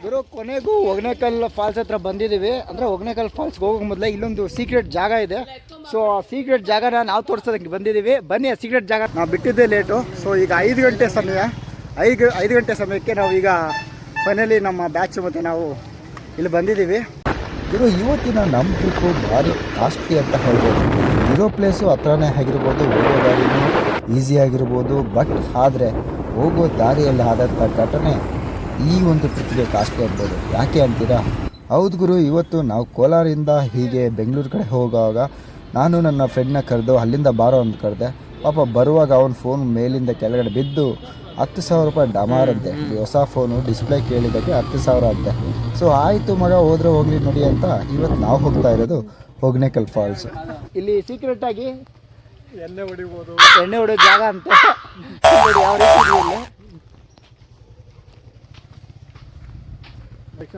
ಗುರು ಕೊನೆಗೂ ಹೊಗೇನಕಲ್ ಫಾಲ್ಸ್ ಹತ್ರ ಬಂದಿದ್ದೀವಿ. ಅಂದರೆ ಹೊಗೇನಕಲ್ ಫಾಲ್ಸ್ಗೆ ಹೋಗೋ ಮೊದಲೇ ಇಲ್ಲೊಂದು ಸೀಕ್ರೆಟ್ ಜಾಗ ಇದೆ. ಸೊ ಆ ಸೀಕ್ರೆಟ್ ಜಾಗನ ನಾವು ತೋರಿಸೋದಕ್ಕೆ ಬಂದಿದ್ದೀವಿ. ಬನ್ನಿ, ಆ ಸೀಕ್ರೆಟ್ ಜಾಗ ನಾವು ಬಿಟ್ಟಿದ್ದೇ ಲೇಟು. ಸೊ ಈಗ 5 ಗಂಟೆ ಸಮಯ. 5 ಗಂಟೆ ಸಮಯಕ್ಕೆ ನಾವು ಈಗ ಫೈನಲಿ ನಮ್ಮ ಬ್ಯಾಚ್ ಮತ್ತು ನಾವು ಇಲ್ಲಿ ಬಂದಿದ್ದೀವಿ. ಇದು ಇವತ್ತಿನ ನಮ್ಮ ಟ್ರಿಪ್ಪು ಭಾರಿ ಕಾಸ್ಟ್ಲಿ ಅಂತ ಹೇಳ್ಬೋದು. ಇರೋ ಪ್ಲೇಸು ಹತ್ರನೇ ಆಗಿರ್ಬೋದು, ಹೋಗೋ ದಾರಿನೂ ಈಸಿ ಆಗಿರ್ಬೋದು. ಬಟ್ ಆದರೆ ಹೋಗೋ ದಾರಿಯಲ್ಲಿ ಆದಂಥ ಘಟನೆ ಈ ಒಂದು ಟ್ರಿಪ್ಗೆ ಕಾಸ್ಟ್ಲಿ ಆಗ್ಬೋದು. ಯಾಕೆ ಅಂತೀರಾ? ಹೌದು ಗುರು, ಇವತ್ತು ನಾವು ಕೋಲಾರಿಂದ ಹೀಗೆ ಬೆಂಗಳೂರು ಕಡೆ ಹೋಗುವಾಗ ನಾನು ನನ್ನ ಫ್ರೆಂಡ್ನ ಕರೆದು ಅಲ್ಲಿಂದ ಬಾರೋ ಅಂತ ಕರೆದೆ. ಪಾಪ ಬರುವಾಗ ಅವನ ಫೋನ್ ಮೇಲಿಂದ ಕೆಳಗಡೆ ಬಿದ್ದು 10,000 ರೂಪಾಯಿ ಡಮಾರ್ ಅಂತೆ. ಹೊಸ ಫೋನು ಡಿಸ್ಪ್ಲೇ ಕೇಳಿದ್ದಕ್ಕೆ 10,000 ಅಂತೆ. ಸೊ ಆಯಿತು ಮಗ, ಹೋದ್ರೆ ಹೋಗ್ಲಿ ನೋಡಿ ಅಂತ ಇವತ್ತು ನಾವು ಹೋಗ್ತಾ ಇರೋದು ಹೊಗೇನಕಲ್ ಫಾಲ್ಸ್. ಇಲ್ಲಿ ಸೀಕ್ರೆಟ್ ಆಗಿ ಎಣ್ಣೆ ಹೊಡೆಯೋ ಜಾಗ ಅಂತ ಯಾವ ರೀತಿ ಇಲ್ಲಿ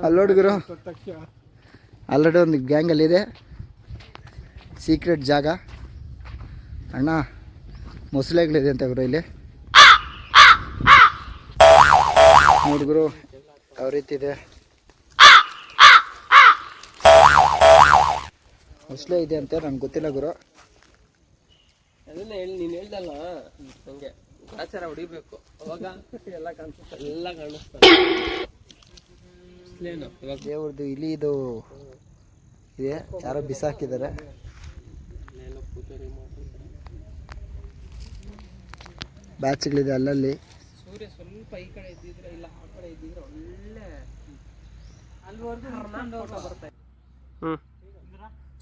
ಅಲ್ಲೋಡಿದ್ರು. ಆಲ್ರೆಡಿ ಒಂದು ಗ್ಯಾಂಗಲ್ಲಿದೆ ಸೀಕ್ರೆಟ್ ಜಾಗ. ಅಣ್ಣ ಮೊಸಳೆಗಳಿದೆ ಅಂತ ಗುರು ಇಲ್ಲಿ ನೋಡಿದ್ರು ಯಾವ ರೀತಿ ಇದೆ. ಮೊಸಳೆ ಇದೆ ಅಂತ ನನಗೆ ಗೊತ್ತಿಲ್ಲ ಗುರು. ಅದನ್ನ ನೀನು ಹೇಳ್ದಲ್ಲ, ಹಂಗೆ ಆಚಾರ ಹೊಡಿಬೇಕು, ಅವಾಗ ಎಲ್ಲ ಕಾಣಿಸ್ತಾರೆ. ದೇವ್ರದ್ದು ಇಲಿ ಇದು ಇದೆ, ಯಾರೋ ಬಿಸಾಕಿದ್ದಾರೆ. ಬ್ಯಾಚ್ಗಳಿದೆ ಅಲ್ಲಲ್ಲಿ. ಸೂರ್ಯ ಸ್ವಲ್ಪ ಈ ಕಡೆ ಇದ್ದಿದ್ರೆ ಇಲ್ಲ ಆ ಕಡೆ ಇದ್ದಿದ್ರೆ ಒಳ್ಳೆ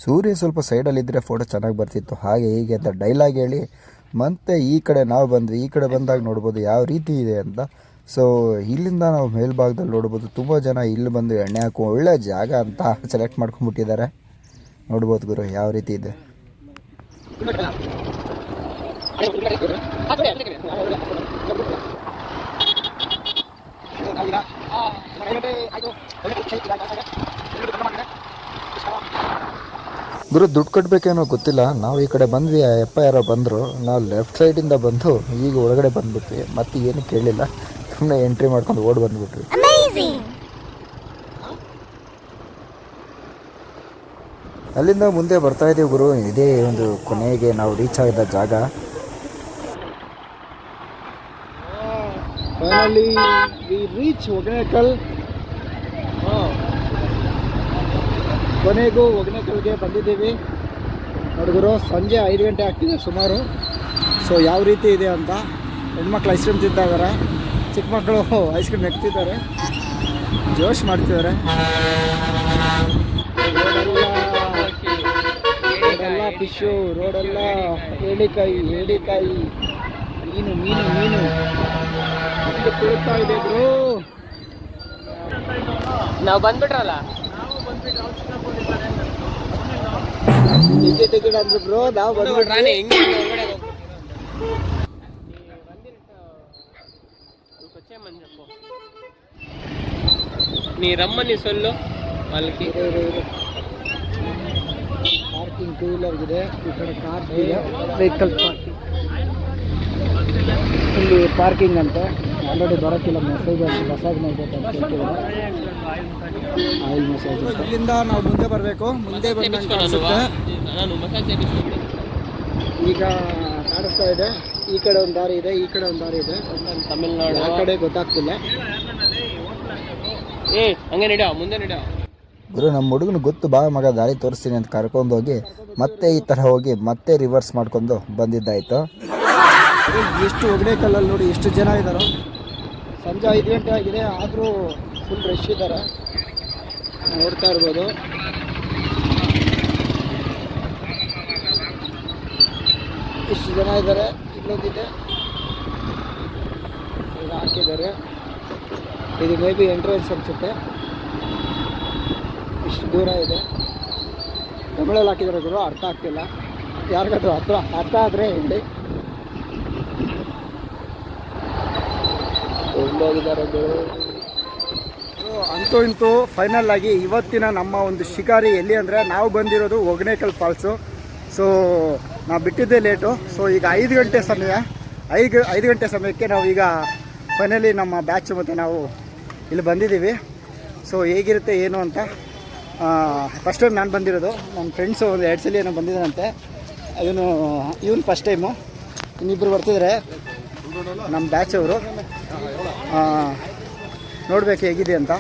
ಸೂರ್ಯ ಸ್ವಲ್ಪ ಸೈಡಲ್ಲಿದ್ದರೆ ಫೋಟೋ ಚೆನ್ನಾಗಿ ಬರ್ತಿತ್ತು. ಹಾಗೆ ಹೀಗೆ ಅಂತ ಡೈಲಾಗ್ ಹೇಳಿ ಮತ್ತೆ ಈ ಕಡೆ ನಾವು ಬಂದ್ವಿ. ಈ ಕಡೆ ಬಂದಾಗ ನೋಡ್ಬೋದು ಯಾವ ರೀತಿ ಇದೆ ಅಂತ. ಸೊ ಇಲ್ಲಿಂದ ನಾವು ಮೇಲ್ಭಾಗದಲ್ಲಿ ನೋಡ್ಬೋದು ತುಂಬ ಜನ ಇಲ್ಲಿ ಬಂದು ಎಣ್ಣೆ ಹಾಕೋ ಒಳ್ಳೆ ಜಾಗ ಅಂತ ಸೆಲೆಕ್ಟ್ ಮಾಡ್ಕೊಂಡ್ಬಿಟ್ಟಿದ್ದಾರೆ. ನೋಡ್ಬೋದು ಗುರು ಯಾವ ರೀತಿ ಇದೆ. ಗುರು ದುಡ್ಡು ಕಟ್ಟಬೇಕೇನೋ ಗೊತ್ತಿಲ್ಲ, ನಾವು ಈ ಕಡೆ ಬಂದ್ವಿ. ಅಪ್ಪ ಯಾರೋ ಬಂದರು, ನಾವು ಲೆಫ್ಟ್ ಸೈಡಿಂದ ಬಂದು ಈಗ ಒಳಗಡೆ ಬಂದ್ಬಿಟ್ವಿ. ಮತ್ತೆ ಏನು ಕೇಳಲಿಲ್ಲ, ಸುಮ್ಮನೆ ಎಂಟ್ರಿ ಮಾಡ್ಕೊಂಡು ಓಡಿ ಬಂದ್ಬಿಟ್ವಿ. ಅಲ್ಲಿಂದ ಮುಂದೆ ಬರ್ತಾ ಇದ್ದೀವಿ ಗುರು. ಇದೇ ಒಂದು ಕೊನೆಗೆ ನಾವು ರೀಚ್ ಆಗಿದ್ದ ಜಾಗ. Finally we reach Hogenakkal. ಕೊನೆಗೂ ಹೊಗೇನಕಲ್ಗೆ ಬಂದಿದ್ದೀವಿ. ನೋಡಿದ್ರು ಸಂಜೆ 5 ಗಂಟೆ ಆಗ್ತಿದೆ ಸುಮಾರು. ಸೊ ಯಾವ ರೀತಿ ಇದೆ ಅಂತ. ಹೆಣ್ಮಕ್ಳು ಐಸ್ ಕ್ರೀಮ್ ತಿಂತಾ ಇದ್ದಾರೆ, ಚಿಕ್ಕ ಮಕ್ಕಳು ಐಸ್ ಕ್ರೀಮ್ ನೆಕ್ತಿದ್ದಾರೆ, ಜೋಶ್ ಮಾಡ್ತಿದ್ದಾರೆ. ರೋಡೆಲ್ಲ ಫಿಶು, ರೋಡೆಲ್ಲ ಏಡಿಕಾಯಿ ಮೀನು ಕುಳಿತಾ ಇದೆ ಬ್ರೋ. ನಾವು ಬಂದ್ಬಿಟ್ರಲ್ಲ, ಟಿಕೆಟ್ ಅಂದ್ರು ಬ್ರೋ. ನಾವು ಬಂದ್ಬಿಟ್ರೆ ನೀ ರಮ್ಮನಿ ಸೊಲ್ಲು ಮಾಲಕಿ. ಪಾರ್ಕಿಂಗ್ 2 ವೀಲರ್ಗಿದೆ, ಈ ಕಡೆ ಕಾರ್ ಇದೆ, ವೆಹಿಕಲ್ ಪಾರ್ಕಿಂಗ್. ಇಲ್ಲಿ ಪಾರ್ಕಿಂಗ್ ಅಂತ ಆಲ್ರೆಡಿ ಬರೋಕ್ಕಿಲ್ಲ, ಮಸಾಜ್ ಮಾಡಬೇಕು ಅಂತ ಹೇಳ್ತಿದ್ದಾರೆ. Oil massage. ಇಲ್ಲಿಂದ ನಾವು ಮುಂದೆ ಬರಬೇಕು. ಮುಂದೆ ಬಂದ ಈಗ ಕಾಣಿಸ್ತಾ ಇದೆ. ಈ ಕಡೆ ಒಂದು ದಾರಿ ಇದೆ, ಈ ಕಡೆ ಒಂದು ದಾರಿ ಇದೆ. ತಮಿಳ್ನಾಡು ಆ ಕಡೆ ಗೊತ್ತಾಗ್ತಿಲ್ಲ. ಹಂಗೆ ನಡ ಮುಂದೆ ನಡ ಗುರು. ನಮ್ಮ ಹುಡುಗನ ಗೊತ್ತು, ಬಾ ಮಗ ದಾರಿ ತೋರಿಸ್ತೀನಿ ಅಂತ ಕರ್ಕೊಂಡೋಗಿ ಮತ್ತೆ ಈ ಥರ ಹೋಗಿ ಮತ್ತೆ ರಿವರ್ಸ್ ಮಾಡ್ಕೊಂಡು ಬಂದಿದ್ದಾಯಿತು. ಎಷ್ಟು ಹೊಗೇನಕಲ್ಲಲ್ಲಿ ನೋಡಿ ಎಷ್ಟು ಜನ ಇದ್ದಾರೋ. ಸಂಜೆ 5 ಗಂಟೆ ಆಗಿದೆ, ಆದರೂ ಫುಲ್ ರಶ್ ಇದ್ದಾರೆ, ನೋಡ್ತಾ ಇರ್ಬೋದು. ಇಷ್ಟು ಜನ ಇದ್ದಾರೆ. ಇಲ್ಲೊಂದಿದೆ, ಈಗ ಹಾಕಿದ್ದಾರೆ. ಇದು ಮೇ ಬಿ ಎಂಟ್ರೆನ್ಸ್ ಅನಿಸುತ್ತೆ. ಇಷ್ಟು ದೂರ ಇದೆ. ತಮಿಳಲ್ಲಿ ಹಾಕಿದ್ದಾರೆ ಗುರು, ಅರ್ಥ ಆಗ್ತಿಲ್ಲ. ಯಾರಿಗಾದ್ರೂ ಅರ್ಥ ಆದರೆ ಹೇಳಿ. ಹೋಗಿದ್ದಾರೆ ಅಂತೂ ಇಂತೂ ಫೈನಲ್ ಆಗಿ ಇವತ್ತಿನ ನಮ್ಮ ಒಂದು ಶಿಕಾರಿ ಎಲ್ಲಿ ಅಂದರೆ ನಾವು ಬಂದಿರೋದು ಹೊಗೇನಕಲ್ ಫಾಲ್ಸು. ಸೊ ನಾವು ಬಿಟ್ಟಿದ್ದೇ ಲೇಟು. ಸೊ ಈಗ 5 ಗಂಟೆ ಸಮಯ. 5 ಗಂಟೆ ಸಮಯಕ್ಕೆ ನಾವು ಈಗ ಫೈನಲಿ ನಮ್ಮ ಬ್ಯಾಚ್ ಮತ್ತು ನಾವು ಇಲ್ಲಿ ಬಂದಿದ್ದೀವಿ. ಸೊ ಹೇಗಿರುತ್ತೆ ಏನು ಅಂತ. ಫಸ್ಟ್ ಟೈಮ್ ನಾನು ಬಂದಿರೋದು, ನನ್ನ ಫ್ರೆಂಡ್ಸು ಒಂದು 2 ಸಲ ಏನೋ ಬಂದಿದ್ದಾರಂತೆ. ಇವನು ಫಸ್ಟ್ ಟೈಮು, ಇನ್ನಿಬ್ಬರು ಬರ್ತಿದ್ದಾರೆ ನಮ್ಮ ಬ್ಯಾಚ್ ಅವರು. ನೋಡಬೇಕು ಹೇಗಿದೆ ಅಂತ.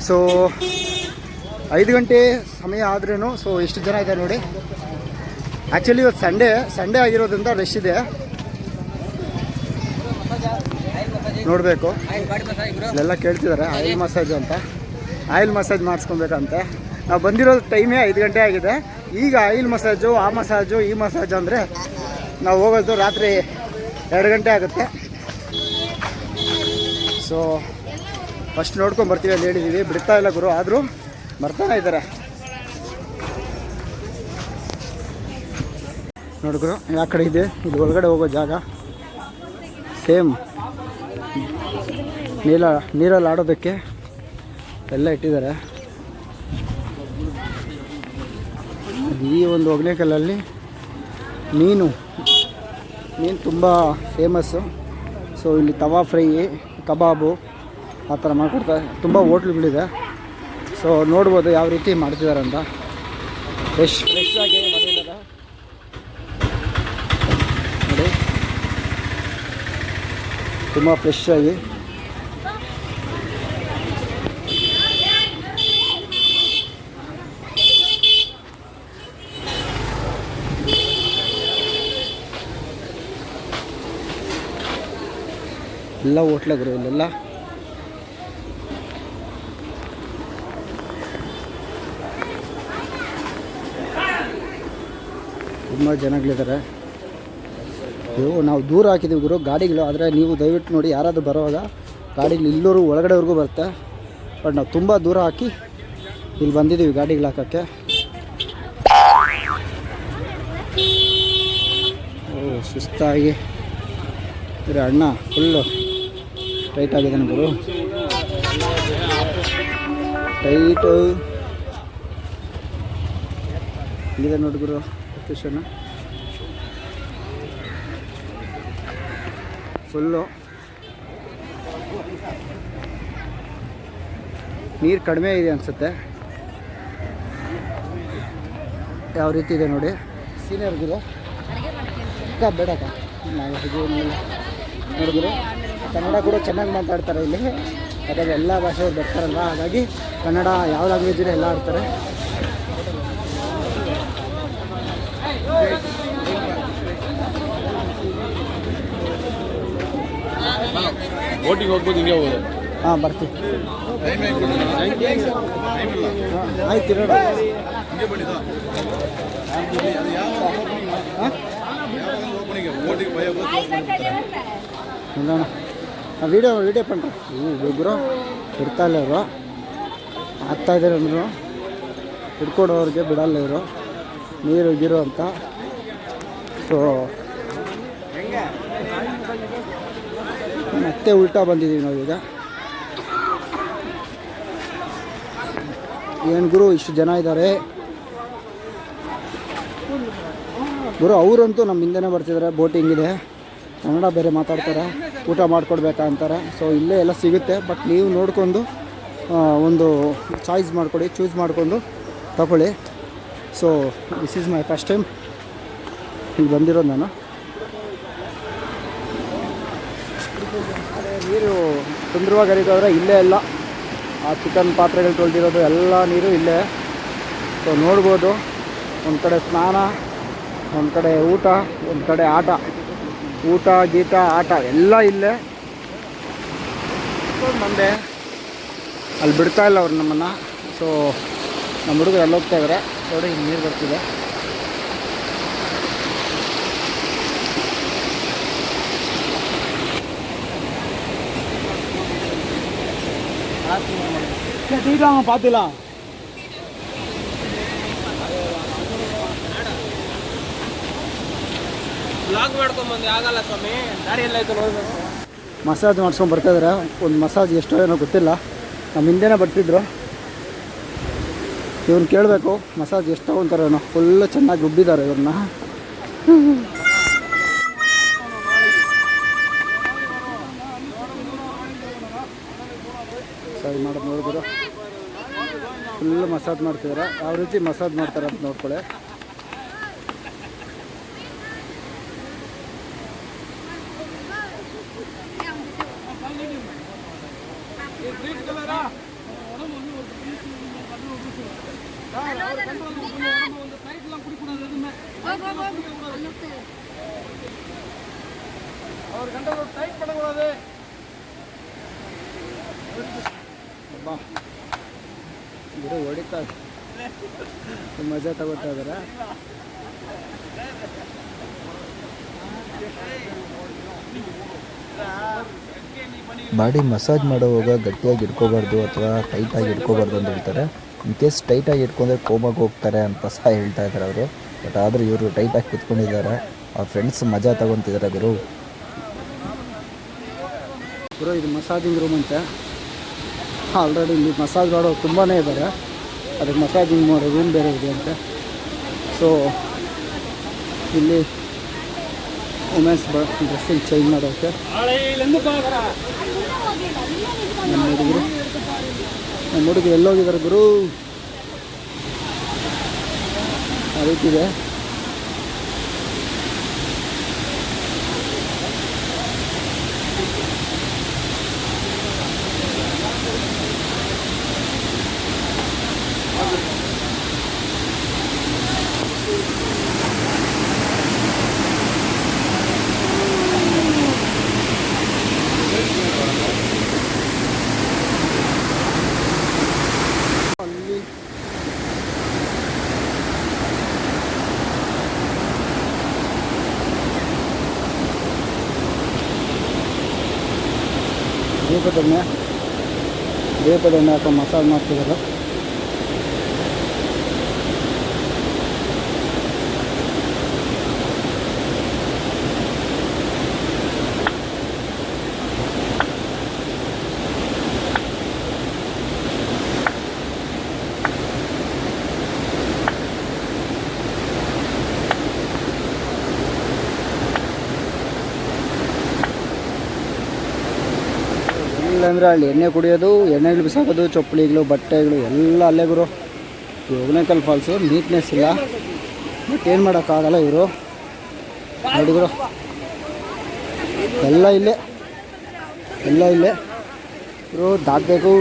ಸೊ 5 ಗಂಟೆ ಸಮಯ ಆದ್ರೂ ಸೊ ಎಷ್ಟು ಜನ ಇದ್ದಾರೆ ನೋಡಿ. ಆ್ಯಕ್ಚುಲಿ ಇವತ್ತು ಸಂಡೇ ಆಗಿರೋದ್ರಿಂದ ರಶ್ ಇದೆ, ನೋಡಬೇಕು. ಇಲ್ಲೆಲ್ಲ ಕೇಳ್ತಿದ್ದಾರೆ ಆಯಿಲ್ ಮಸಾಜ್ ಅಂತ, ಆಯಿಲ್ ಮಸಾಜ್ ಮಾಡಿಸ್ಕೊಬೇಕಂತೆ. ನಾವು ಬಂದಿರೋ ಟೈಮೇ 5 ಗಂಟೆ ಆಗಿದೆ. ಈಗ ಆಯಿಲ್ ಮಸಾಜು, ಆ ಮಸಾಜು, ಈ ಮಸಾಜು ಅಂದರೆ ನಾವು ಹೋಗೋದು ರಾತ್ರಿ 2 ಗಂಟೆ ಆಗುತ್ತೆ. ಸೊ ಫಸ್ಟ್ ನೋಡ್ಕೊಂಬರ್ತೀವಿ ಅಂತ ಹೇಳಿದ್ದೀವಿ, ಬಿಡ್ತಾ ಇಲ್ಲ ಗುರು, ಆದರೂ ಬರ್ತಾನೆ ಇದ್ದಾರೆ. ನೋಡಿದ್ರು ಯಾವ ಕಡೆ ಇದೆ ಇದು ಒಳಗಡೆ ಹೋಗೋ ಜಾಗ. ಸೇಮ್ ನೀರಲ್ಲಿ ಆಡೋದಕ್ಕೆ ಎಲ್ಲ ಇಟ್ಟಿದ್ದಾರೆ. ಈ ಒಂದು ಒಗ್ನೇಕಲ್ಲಲ್ಲಿ ಮೀನು ತುಂಬ ಫೇಮಸ್ಸು. ಸೊ ಇಲ್ಲಿ ತವಾ ಫ್ರೈ, ಕಬಾಬು ಆ ಥರ ಮಾಡಿಕೊಡ್ತಾರೆ. ತುಂಬ ಹೋಟ್ಲುಗಳಿದೆ. ಸೊ ನೋಡ್ಬೋದು ಯಾವ ರೀತಿ ಮಾಡ್ತಿದ್ದಾರೆ ಅಂತ. ಫ್ರೆಶ್ ಆಗಿ ಮಾಡಿದ್ದಾರೆ ನೋಡಿ, ತುಂಬ ಫ್ರೆಶ್ ಆಗಿ. ಎಲ್ಲ ಹೋಟ್ಲುಗಳು ಇಲ್ಲೆಲ್ಲ. ತುಂಬ ಜನಗಳಿದ್ದಾರೆ. ನಾವು ದೂರ ಹಾಕಿದ್ದೀವಿ ಗುರು ಗಾಡಿಗಳು, ಆದರೆ ನೀವು ದಯವಿಟ್ಟು ನೋಡಿ, ಯಾರಾದರೂ ಬರೋವಾಗ ಗಾಡಿಗಳು ಇಲ್ಲೂರು ಒಳಗಡೆವರೆಗೂ ಬರುತ್ತೆ. ಬಟ್ ನಾವು ತುಂಬ ದೂರ ಹಾಕಿ ಇಲ್ಲಿ ಬಂದಿದ್ದೀವಿ ಗಾಡಿಗಳು ಹಾಕೋಕ್ಕೆ. ಸುಸ್ತಾಗಿ ಅಣ್ಣ ಫುಲ್ಲು ಟೈಟ್ ಆಗಿದ್ದಾನೆ ಗುರು, ಟೈಟು ಇದೆ ನೋಡಿ ಗುರು ಲೊಕೇಶನ್ ಫುಲ್ಲು. ನೀರು ಕಡಿಮೆ ಇದೆ ಅನಿಸುತ್ತೆ, ಯಾವ ರೀತಿ ಇದೆ ನೋಡಿ. ಸೀನಿಯರ್ ಗುರು ಬೇಡಕ್ಕ ನಾವು ನೋಡಿದ್ರು ಕನ್ನಡ ಕೂಡ ಚೆನ್ನಾಗಿ ಮಾತಾಡ್ತಾರೆ ಇಲ್ಲಿ, ಯಾಕಂದರೆ ಎಲ್ಲ ಭಾಷೆಯವ್ರು ಬರ್ತಾರಲ್ವ, ಹಾಗಾಗಿ ಕನ್ನಡ ಯಾವ ಲ್ಯಾಂಗ್ವೇಜ್ ಇದೆ ಎಲ್ಲ ಆಡ್ತಾರೆ. ಬೋಟಿಗೆ ಹೋಗ್ಬೋದು, ಹಿಂಗೆ ಹೋಗೋದು. ಹಾಂ ಬರ್ತೀವಿ, ಆಯ್ತು ಇರೋಣ. ನೋಡೋಣ ವೀಡಿಯೋ ಪಂಡ್ರಿ ಇಬ್ಬರು ಬಿಡ್ತಾ ಇಲ್ಲ ಇವರು, ಆಗ್ತಾಯಿದ್ದಾರೆ ಅಂದರು. ಹಿಡ್ಕೊಡೋರಿಗೆ ಬಿಡಲ್ಲ ಇವರು, ನೀರು ಗಿರು ಅಂತ. ಸೊ ಮತ್ತೆ ಉಲ್ಟಾ ಬಂದಿದ್ದೀವಿ ನಾವೀಗ. ಏನು ಗುರು ಇಷ್ಟು ಜನ ಇದ್ದಾರೆ ಗುರು. ಅವರಂತೂ ನಮ್ಮ ಹಿಂದೆನೇ ಬರ್ತಿದ್ದಾರೆ. ಬೋಟಿಂಗ್ ಇದೆ, ಕನ್ನಡ ಬೇರೆ ಮಾತಾಡ್ತಾರೆ, ಊಟ ಮಾಡಿಕೊಡ್ಬೇಕಾ ಅಂತಾರೆ. ಸೊ ಇಲ್ಲೇ ಎಲ್ಲ ಸಿಗುತ್ತೆ, ಬಟ್ ನೀವು ನೋಡಿಕೊಂಡು ಒಂದು ಚೂಸ್ ಮಾಡಿಕೊಂಡು ತಗೊಳ್ಳಿ. So this is my first time ಇಲ್ಲಿ ಬಂದಿರೋದು ನಾನು. ನೀರು ಸುಂದರವಾಗಿ ಹರಿತಾದ್ರೆ ಇಲ್ಲೇ ಎಲ್ಲ ಆ ಚಿಕನ್ ಪಾತ್ರೆಗಳು ತೊಳೆದಿರೋದು ಎಲ್ಲ ನೀರು ಇಲ್ಲೇ. ಸೊ ನೋಡ್ಬೋದು, ಒಂದು ಕಡೆ ಸ್ನಾನ, ಒಂದು ಕಡೆ ಊಟ, ಒಂದು ಕಡೆ ಊಟ ಗೀಟ ಆಟ ಎಲ್ಲ ಇಲ್ಲೇ. ಬಂದೆ, ಅಲ್ಲಿ ಬಿಡ್ತಾ ಇಲ್ಲ ಅವ್ರು ನಮ್ಮನ್ನು. ಸೊ ನಮ್ಮ ಹುಡುಗರು ಎಲ್ಲ ಹೋಗ್ತಾ ಇದ್ದಾರೆ ನೋಡಿ, ಇಲ್ಲಿ ನೀರು ಬರ್ತಿದೆ. ಪಾತಿಲ್ಲ ಬ್ಲಾಗ್ ಮಾಡ್ಕೊಂಬಂದು ಆಗಲ್ಲ ಸ್ವಾಮಿ, ದಾರಿ ಎಲ್ಲ ಆಯ್ತು ನೋಡ್ಬೇಕು. ಮಸಾಜ್ ಮಾಡ್ಸ್ಕೊಂಡು ಬರ್ತಾಯಿದ್ದಾರೆ. ಒಂದು ಮಸಾಜ್ ಎಷ್ಟೋ ಏನೋ ಗೊತ್ತಿಲ್ಲ, ನಮ್ಮ ಹಿಂದೆನೇ ಬರ್ತಿದ್ರು. ಇವ್ನು ಕೇಳಬೇಕು ಮಸಾಜ್ ಎಷ್ಟು ತೊಗೊತಾರೇನೋ. ಫುಲ್ಲು ಚೆನ್ನಾಗಿ ರುಬ್ಬಿದ್ದಾರೆ ಇವ್ರನ್ನ. ಮಾಡೋದು ನೋಡಿದ್ರು. ಫುಲ್ ಮಸಾಜ್ ಮಾಡ್ತಿದ್ದಾರೆ. ಯಾವ ರೀತಿ ಮಸಾಜ್ ಮಾಡ್ತಾರೆ ಅಂತ ನೋಡ್ಕೊಳ್ಳಿ. ಗಿಡ ಹೊಡಿತಾ ಮಜಾ ತಗೋತಾ ಇದಾರೆ. ಬಾಡಿ ಮಸಾಜ್ ಮಾಡುವಾಗ ಗಟ್ಟಿಯಾಗಿ ಇಟ್ಕೋಬಾರ್ದು ಅಥವಾ ಟೈಟಾಗಿ ಇಟ್ಕೋಬಾರ್ದು ಅಂತ ಹೇಳ್ತಾರೆ. ಇನ್ ಕೇಸ್ ಟೈಟಾಗಿ ಇಟ್ಕೊಂಡ್ರೆ ಕೋಮಾಗಿ ಹೋಗ್ತಾರೆ ಅಂತ ಸಹ ಹೇಳ್ತಾ ಇದ್ದಾರೆ ಅವರು. ಬಟ್ ಆದರೂ ಇವರು ಟೈಟಾಗಿ ಕುತ್ಕೊಂಡಿದ್ದಾರೆ. ಅವ್ರ ಫ್ರೆಂಡ್ಸ್ ಮಜಾ ತಗೊತಿದ್ದಾರೆ ಗುರು. ಇದು ಮಸಾಜಿಂಗ್ ರೂಮ್ ಅಂತೆ. ಆಲ್ರೆಡಿ ಇಲ್ಲಿ ಮಸಾಜ್ ಮಾಡೋರು ತುಂಬಾ ಇದ್ದಾರೆ. ಅದಕ್ಕೆ ಮಸಾಜಿಂಗ್ ಮಾಡೋ ರೂಮ್ ಬೇರೆ ಇದೆ ಅಂತೆ. ಸೊ ಇಲ್ಲಿ ವುಮೆನ್ಸ್ ಡ್ರೆಸ್ಸಿಂಗ್ ಚೇಂಜ್ ಮಾಡೋಕ್ಕೆ ನಮ್ಮ ಹುಡುಗರು ಎಲ್ಲೋಗಿದ್ದಾರೆ ಗುರು. ಆ ರೀತಿ ಇದೆ. ಅಲ್ಲಿ ದೀಪದೆಣ್ಣೆ ಹಾಕೋ ಮಸಾಜ್ ಮಾಡ್ತಿದ್ದಾರೆ. ಇಲ್ಲಾಂದರೆ ಅಲ್ಲಿ ಎಣ್ಣೆ ಕುಡಿಯೋದು, ಎಣ್ಣೆಗಳು ಬಿಸಾಕೋದು, ಚಪ್ಪಲಿಗಳು, ಬಟ್ಟೆಗಳು ಎಲ್ಲ ಅಲ್ಲೇ ಗುರು. ಹೊಗೇನಕಲ್ ಫಾಲ್ಸು ನೀಟ್ನೆಸ್ ಇಲ್ಲ. ಬಟ್ ಏನು ಮಾಡೋಕ್ಕಾಗಲ್ಲ ಇವರು. ನೋಡಿ ಗುರು, ಎಲ್ಲ ಇಲ್ಲೇ ಇವರು ದಾಟಬೇಕು.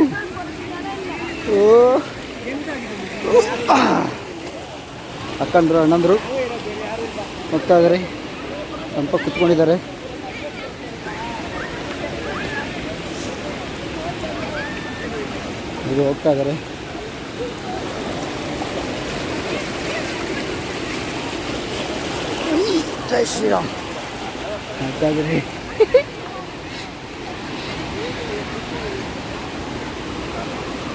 ಅಕ್ಕಂದ್ರು ಅಣ್ಣಂದರು ಹೋಗ್ತಾ ಇದ್ದಾರೆ. ತಂಪ ಕುತ್ಕೊಂಡಿದ್ದಾರೆ. ಇದು ಹೋಗ್ತಾ ಇದ್ದಾರೆ. ಜೈ ಶ್ರೀರಾಮ್ ಹೋಗ್ತಾ ಇದ್ದಾರೆ.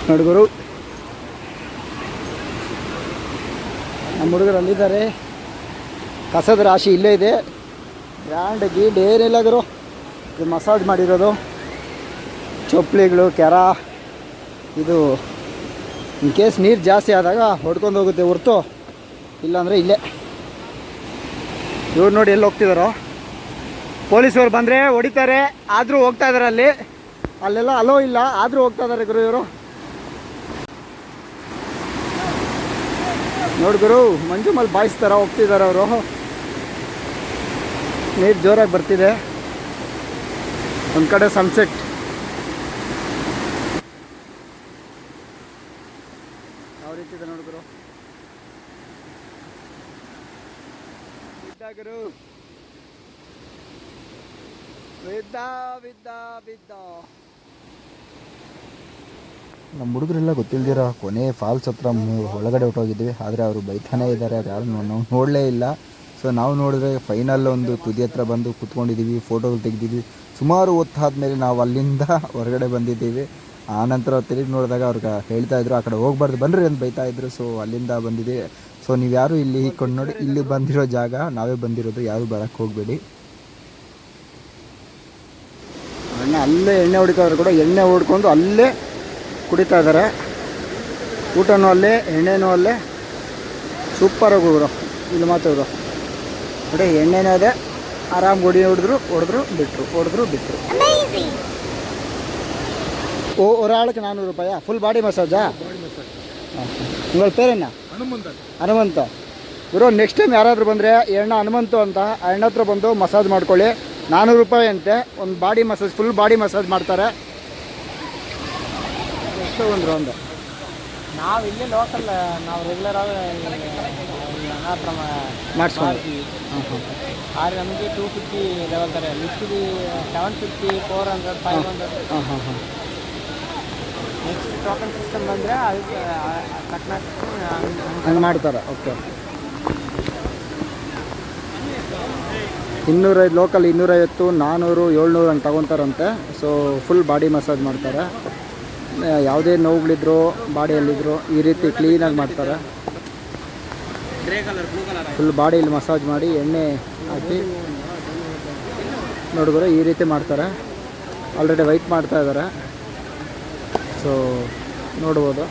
ನೋಡ್ಗುರು, ನಮ್ಮ ಹುಡುಗರು ಅಲ್ಲಿದ್ದಾರೆ. ಕಸದ ರಾಶಿ ಇಲ್ಲೇ ಇದೆ. ಗ್ರ್ಯಾಂಡ್ ಗೀಡ್ ಏನಿಲ್ಲ ಗುರು. ಇದು ಮಸಾಜ್ ಮಾಡಿರೋದು. ಚಪ್ಪಲಿಗಳು, ಕೆರ. ಇದು ಇನ್ ಕೇಸ್ ನೀರು ಜಾಸ್ತಿ ಆದಾಗ ಹೊಡ್ಕೊಂಡು ಹೋಗುತ್ತೆ ಹೊರ್ತು ಇಲ್ಲಾಂದರೆ ಇಲ್ಲೇ. ಇವ್ರು ನೋಡಿ ಎಲ್ಲಿ ಹೋಗ್ತಿದ್ದಾರೋ. ಪೊಲೀಸವ್ರು ಬಂದರೆ ಹೊಡಿತಾರೆ, ಆದರೂ ಹೋಗ್ತಾ ಇದ್ದಾರೆ. ಅಲ್ಲೆಲ್ಲ ಅಲೋ ಇಲ್ಲ, ಆದರೂ ಹೋಗ್ತಾ ಇದ್ದಾರೆ ಗುರು ಇವರು. ನೋಡಿ ಗುರು, ಮಂಜು ಮಲ್ ಬಾಯ್ಸ್ ಥರ ಹೋಗ್ತಿದ್ದಾರೆ ಅವರು. ನೀರು ಜೋರಾಗಿ ಬರ್ತಿದೆ. ಒಂದು ಕಡೆ ಸನ್ಸೆಟ್. ಯಾವ ರೀತಿ ಇದೆ ನೋಡಿ ಗುರು. ಗುರು ಬಿದ್ದ. ನಮ್ಮ ಹುಡುಗರೆಲ್ಲ ಗೊತ್ತಿಲ್ದಿರೋ ಕೊನೆ ಫಾಲ್ಸ್ ಹತ್ರ ಒಳಗಡೆ ಹೊಟ್ಟೋಗಿದ್ವಿ. ಆದರೆ ಅವರು ಬೈತಾನೇ ಇದ್ದಾರೆ. ಅದು ಯಾರು ನಾವು ನೋಡಲೇ ಇಲ್ಲ. ಸೊ ನಾವು ನೋಡಿದ್ರೆ ಫೈನಲ್ ಒಂದು ತುದಿ ಹತ್ರ ಬಂದು ಕೂತ್ಕೊಂಡಿದ್ದೀವಿ, ಫೋಟೋಗಳು ತೆಗೆದಿದ್ವಿ. ಸುಮಾರು ಹೊತ್ತಾದ್ಮೇಲೆ ನಾವು ಅಲ್ಲಿಂದ ಹೊರಗಡೆ ಬಂದಿದ್ದೀವಿ. ಆನಂತರ ತಿರುಗಿ ನೋಡಿದಾಗ ಅವ್ರಿಗೆ ಹೇಳ್ತಾಯಿದ್ರು ಆ ಕಡೆ ಹೋಗ್ಬಾರ್ದು ಬನ್ನಿರಿ ಅಂತ ಬೈತಾಯಿದ್ರು. ಸೊ ಅಲ್ಲಿಂದ ಬಂದಿದ್ದೀವಿ. ಸೊ ನೀವು ಯಾರು ಇಲ್ಲಿ ಹೀಕೊಂಡು ನೋಡಿ, ಇಲ್ಲಿ ಬಂದಿರೋ ಜಾಗ ನಾವೇ ಬಂದಿರೋದು, ಯಾರೂ ಬರೋಕ್ಕೆ ಹೋಗಬೇಡಿ. ಅಲ್ಲೇ ಎಣ್ಣೆ ಹೊಡಿತಾಯಿದ್ರು ಕೂಡ. ಎಣ್ಣೆ ಹೊಡ್ಕೊಂಡು ಅಲ್ಲೇ ಕುಡಿತಾ ಇದ್ದಾರೆ. ಊಟನೂ ಅಲ್ಲೇ, ಎಣ್ಣೆನೂ ಅಲ್ಲೇ. ಸೂಪರಾಗಿ ಹೋಗಿದ್ರು. ಇಲ್ಲಿ ಮಾತಾಡಿದ್ರು ನೋಡಿ, ಎಣ್ಣೆನೂ ಅದೇ. ಆರಾಮ್ ಹೊಡಿದ್ರು, ಬಿಟ್ಟರು. ஒரு ஆளுக்கு 400 ரூபாயா? ஃபுல் பாடி மசாஜா? உங்கள் பேர் என்ன? ಹನುಮಂತ. ಗುರು ನೆಕ್ಸ್ಟ್ ಟೈಮ್ ಯಾರಾದರೂ ಬಂದರೆ ಎಣ್ಣ ಹನುಮಂತು ಅಂತ ಆ ಎಣ್ಣ ಹತ್ರ ಬಂದು ಮಸಾಜ್ ಮಾಡ್ಕೊಳ್ಳಿ. 400 ರೂಪಾಯಿ ಅಂತೆ ಒಂದು body massage, full body massage ಮಾಡ್ತಾರೆ. ಎಷ್ಟು ಬಂದರು ಅಂದೆ? ನಾವು ಇಲ್ಲಿ ಲೋಕಲ್, ನಾವು ರೆಗ್ಯುಲರ್ ಆಗಿ ಮಾಡಿಸ್ಕೊಂಡು. ಆದ್ರೆ ನಮಗೆ 250 ತಗೊಳ್ತಾರೆ. ಲಿಸ್ಟಿಗೆ 750, 400, 500. ನೆಕ್ಸ್ಟ್ ಟೋಕನ್ ಸಿಸ್ಟಮ್ ಬಂದರೆ ಅದಕ್ಕೆ ಹಂಗೆ ಮಾಡ್ತಾರೆ. ಓಕೆ. 205 ಲೋಕಲ್, 250, 400, 700 ಹಂಗೆ ತಗೊತಾರಂತೆ. ಸೊ ಫುಲ್ ಬಾಡಿ ಮಸಾಜ್ ಮಾಡ್ತಾರೆ. ಯಾವುದೇ ನೋವುಗಳಿದ್ರು ಬಾಡಿಯಲ್ಲಿದ್ರು ಈ ರೀತಿ ಕ್ಲೀನಾಗಿ ಮಾಡ್ತಾರೆ. ಫುಲ್ ಬಾಡಿಯಲ್ಲಿ ಮಸಾಜ್ ಮಾಡಿ ಎಣ್ಣೆ ಹಾಕಿ ನೋಡಿದ್ರೆ ಈ ರೀತಿ ಮಾಡ್ತಾರೆ. ಆಲ್ರೆಡಿ ವೈಟ್ ಮಾಡ್ತಾ ಇದ್ದಾರೆ. ಸೊ ನೋಡ್ಬೋದು,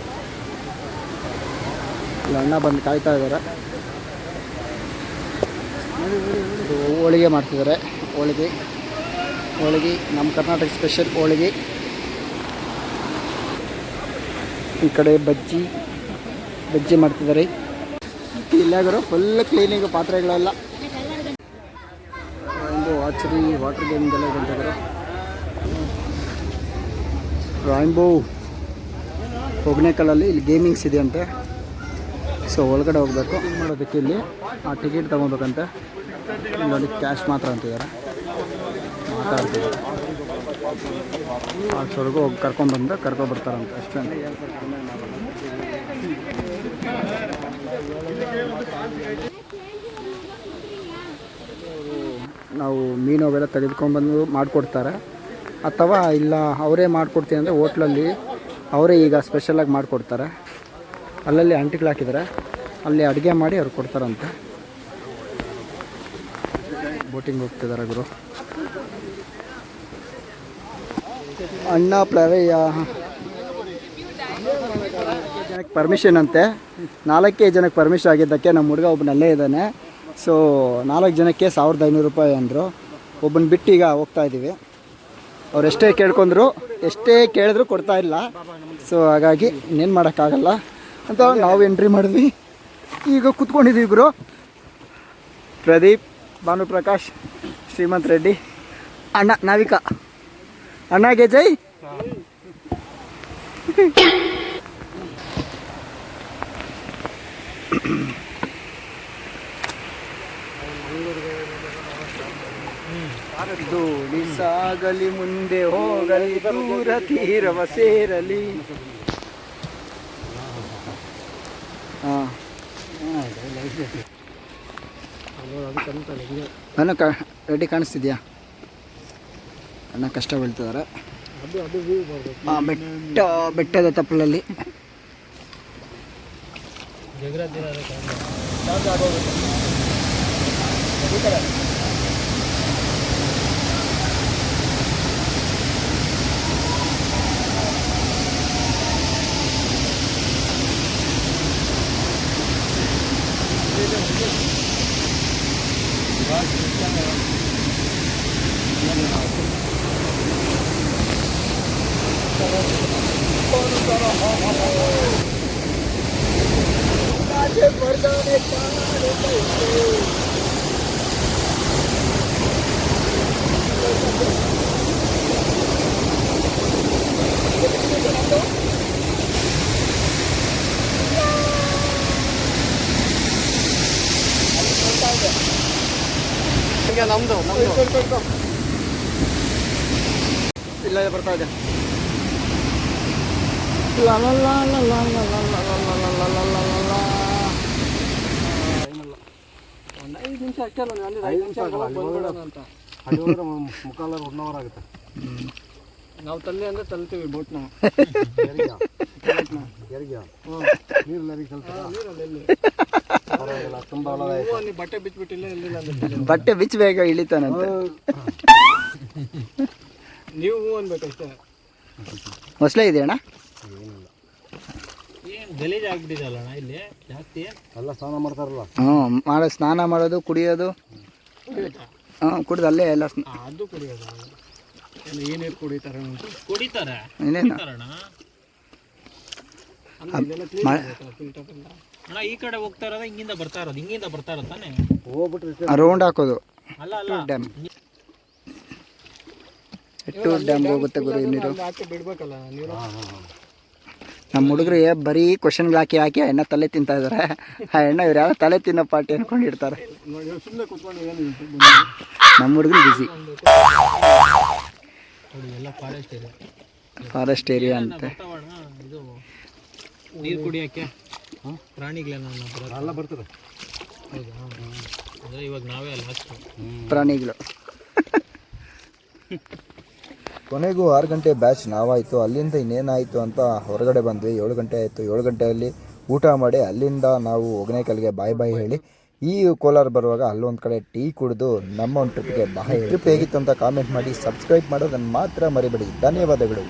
ಇಲ್ಲಿ ಅಣ್ಣ ಬಂದು ಕಾಯ್ತಾ ಇದ್ದಾರೆ. ಹೋಳಿಗೆ ಮಾಡ್ತಿದ್ದಾರೆ. ಹೋಳಿಗೆ ನಮ್ಮ ಕರ್ನಾಟಕ ಸ್ಪೆಷಲ್ ಹೋಳಿಗೆ. ಈ ಕಡೆ ಬಜ್ಜಿ ಮಾಡ್ತಿದ್ದಾರೆ. ಇಲ್ಲಾಗರು ಫುಲ್ ಕ್ಲೀನಿಂಗ್ ಪಾತ್ರೆಗಳೆಲ್ಲ. ಒಂದು ಆರ್ಚರಿ ವಾಟರ್ ಗೇಮ್ಗೆಲ್ಲ ಬಂದಿದ್ದಾರೆ. ರಾಯಿಂಬೋ ಹೊಗನೇಕಲ್ಲಲ್ಲಿ ಇಲ್ಲಿ ಗೇಮಿಂಗ್ಸ್ ಇದೆಯಂತೆ. ಸೊ ಒಳಗಡೆ ಹೋಗಬೇಕು ಮಾಡೋದಕ್ಕೆ. ಇಲ್ಲಿ ಆ ಟಿಕೆಟ್ ತೊಗೊಬೇಕಂತೆ. ನೋಡಿ ಕ್ಯಾಶ್ ಮಾತ್ರ ಅಂತಿದ್ದಾರೆ, ಮಾತಾಡ್ತಿದ್ದಾರೆ. ಆಚೆವರೆಗೂ ಹೋಗಿ ಕರ್ಕೊಂಡ್ಬರ್ತಾರಂತೆ ಅಷ್ಟೇ. ನಾವು ಮೀನು ಅವೆಲ್ಲ ತೆಗೆದುಕೊಂಡ್ಬಂದು ಮಾಡಿಕೊಡ್ತಾರೆ, ಅಥವಾ ಇಲ್ಲ ಅವರೇ ಮಾಡಿಕೊಡ್ತೀನಿ ಅಂದರೆ ಹೋಟ್ಲಲ್ಲಿ ಅವರೇ ಈಗ ಸ್ಪೆಷಲಾಗಿ ಮಾಡಿಕೊಡ್ತಾರೆ. ಅಲ್ಲಲ್ಲಿ ಅಂಟಿಗಳು ಹಾಕಿದ್ದಾರೆ, ಅಲ್ಲಿ ಅಡುಗೆ ಮಾಡಿ ಅವ್ರು ಕೊಡ್ತಾರಂತೆ. ಬೋಟಿಂಗ್ ಹೋಗ್ತಿದ್ದಾರೆ ಗುರು. ಅಣ್ಣ ಪ್ಲವೆಯ ಜನಕ್ಕೆ ಪರ್ಮಿಷನ್ ಅಂತೆ. 4 ಜನಕ್ಕೆ ಪರ್ಮಿಷನ್ ಆಗಿದ್ದಕ್ಕೆ ನಮ್ಮ ಹುಡುಗ ಒಬ್ಬನಲ್ಲೇ ಇದ್ದಾನೆ. ಸೊ 4 ಜನಕ್ಕೆ 1500 ರೂಪಾಯಿ ಅಂದರು. ಒಬ್ಬನ ಬಿಟ್ಟು ಈಗ ಹೋಗ್ತಾ ಇದ್ದೀವಿ. ಅವ್ರು ಎಷ್ಟೇ ಕೇಳಿದ್ರು ಕೊಡ್ತಾ ಇಲ್ಲ. ಸೊ ಹಾಗಾಗಿ ಇನ್ನೇನು ಮಾಡೋಕ್ಕಾಗಲ್ಲ ಅಂತ ನಾವು ಎಂಟ್ರಿ ಮಾಡಿದ್ವಿ. ಈಗ ಕೂತ್ಕೊಂಡಿದ್ದೀವಿ ಗುರು. ಪ್ರದೀಪ್, ಭಾನುಪ್ರಕಾಶ್, ಶ್ರೀಮಂತ್ ರೆಡ್ಡಿ, ಅಣ್ಣ ನಾವಿಕಾ. ಅಣ್ಣಗೆ ಜೈ. ದೋಣಿ ಸಾಗಲಿ ಮುಂದೆ ಹೋಗಲಿ, ದೂರ ತೀರವ ಸೇರಲಿ. ಹಾಂ ಅಣ್ಣ ರೆಡಿ ಕಾಣಿಸ್ತಿದ್ಯಾ? ಅಣ್ಣ ಕಷ್ಟ ಬೀಳ್ತಿದ್ದಾರೆ. ಬೆಟ್ಟದ ತಪ್ಪಲಲ್ಲಿ ನಮ್ದು ಇಲ್ಲ ಬರ್ತಾ ಇದೆ. ಒಂದು 5 ನಿಮಿಷ ಅಷ್ಟೇ ಅಲ್ಲ, 5 ನಿಮಿಷ ಅಂತ. ಮುಕ್ಕಾಲ 1 ಅವರ್ ಆಗುತ್ತೆ. ನಾವು ತಲ್ಲಿ ಅಂದರೆ ತಲ್ತೀವಿ ಬೋಟ್. ನಾವು ಬಟ್ಟೆ ಬಿಚ್ಚಿಬಿಟ್ಟಿಲ್ಲ, ಬಟ್ಟೆ ಬಿಚ್ಚಬೇಕ ಇಳಿತಾನಂತೆ. ನೀವು ಅನ್ಬೇಕಷ್ಟೇ. ಮೊಸಳೆ ಇದೆ ಅಣ್ಣ, ಗಲೀಜ್ ಆಗ್ಬಿಟ್ಟಿದಲ್ಲ ಅಣ್ಣ ಇಲ್ಲಿ ಜಾಸ್ತಿ. ಎಲ್ಲ ಸ್ನಾನ ಮಾಡ್ತಾರಲ್ಲ. ಸ್ನಾನ ಮಾಡೋದು, ಕುಡಿಯೋದು. ಕುಡಿದು ಅಲ್ಲೇ ಎಲ್ಲ ಅದು ಕುಡಿಯೋದು. ಏನೇನು ಕುಡಿತಾರೆ ಕುಡಿತಾರೆ ಇನ್ನೇನು ಅಣ್ಣ ಈ ಕಡೆ ಹೋಗ್ತಾ ಇರೋದು ಹಿಂಗಿಂದ ಬರ್ತಾ ಇರೋದು ತಾನೆ ರೌಂಡ್ ಹಾಕೋದು ಅಲ್ಲ ಅಲ್ಲ ಡ್ಯಾಮ್ ಎಟ್ಟೂರು ಡ್ಯಾಮ್ಗೆ ಹೋಗುತ್ತೆ ಗುರು ನೀರು. ಬಿಡ್ಬೇಕಲ್ಲ ನೀರು. ನಮ್ಮ ಹುಡುಗರಿಗೆ ಬರೀ ಕ್ವಶನ್ಗಳು ಹಾಕಿ ಹಾಕಿ ಆ ಎಣ್ಣೆ ತಲೆ ತಿಂತಾ ಇದ್ದಾರೆ. ಆ ಎಣ್ಣೆ ಇವ್ರು ಯಾರೋ ತಲೆ ತಿನ್ನೋ ಪಾರ್ಟಿ ಅಂದ್ಕೊಂಡಿರ್ತಾರೆ. ನಮ್ಮ ಹುಡುಗರು ಬಿಸಿ ಎಲ್ಲ ಫಾರೆಸ್ಟ್ ಏರಿಯಾ ಅಂತೆ. ಇದು ನೀರು ಕುಡಿಯೋಕ್ಕೆ ಪ್ರಾಣಿಗಳೆಲ್ಲ ಬರ್ತಾರೆ. ಹೌದಾ ಅಂದರೆ ಇವಾಗ ನಾವೇ ಅಲ್ಲ ಪ್ರಾಣಿಗಳು. ಕೊನೆಗೂ 6 ಗಂಟೆ ಬ್ಯಾಚ್ ನಾವಾಯಿತು. ಅಲ್ಲಿಂದ ಇನ್ನೇನಾಯಿತು ಅಂತ ಹೊರಗಡೆ ಬಂದ್ವಿ. 7 ಗಂಟೆ ಆಯಿತು. 7 ಗಂಟೆಯಲ್ಲಿ ಊಟ ಮಾಡಿ ಅಲ್ಲಿಂದ ನಾವು ಹೊಗೇನಕಲ್ಗೆ ಬಾಯ್ ಬಾಯ್ ಹೇಳಿ ಈ ಕೋಲಾರ ಬರುವಾಗ ಅಲ್ಲೊಂದು ಕಡೆ ಟೀ ಕುಡಿದು ನಮ್ಮ ಒಂದು ಟ್ರಿಪ್ಗೆ ಬಾಯ್. ಟ್ರಿಪ್ ಹೇಗಿತ್ತು ಅಂತ ಕಾಮೆಂಟ್ ಮಾಡಿ, ಸಬ್ಸ್ಕ್ರೈಬ್ ಮಾಡೋದನ್ನು ಮಾತ್ರ ಮರಿಬೇಡಿ. ಧನ್ಯವಾದಗಳು.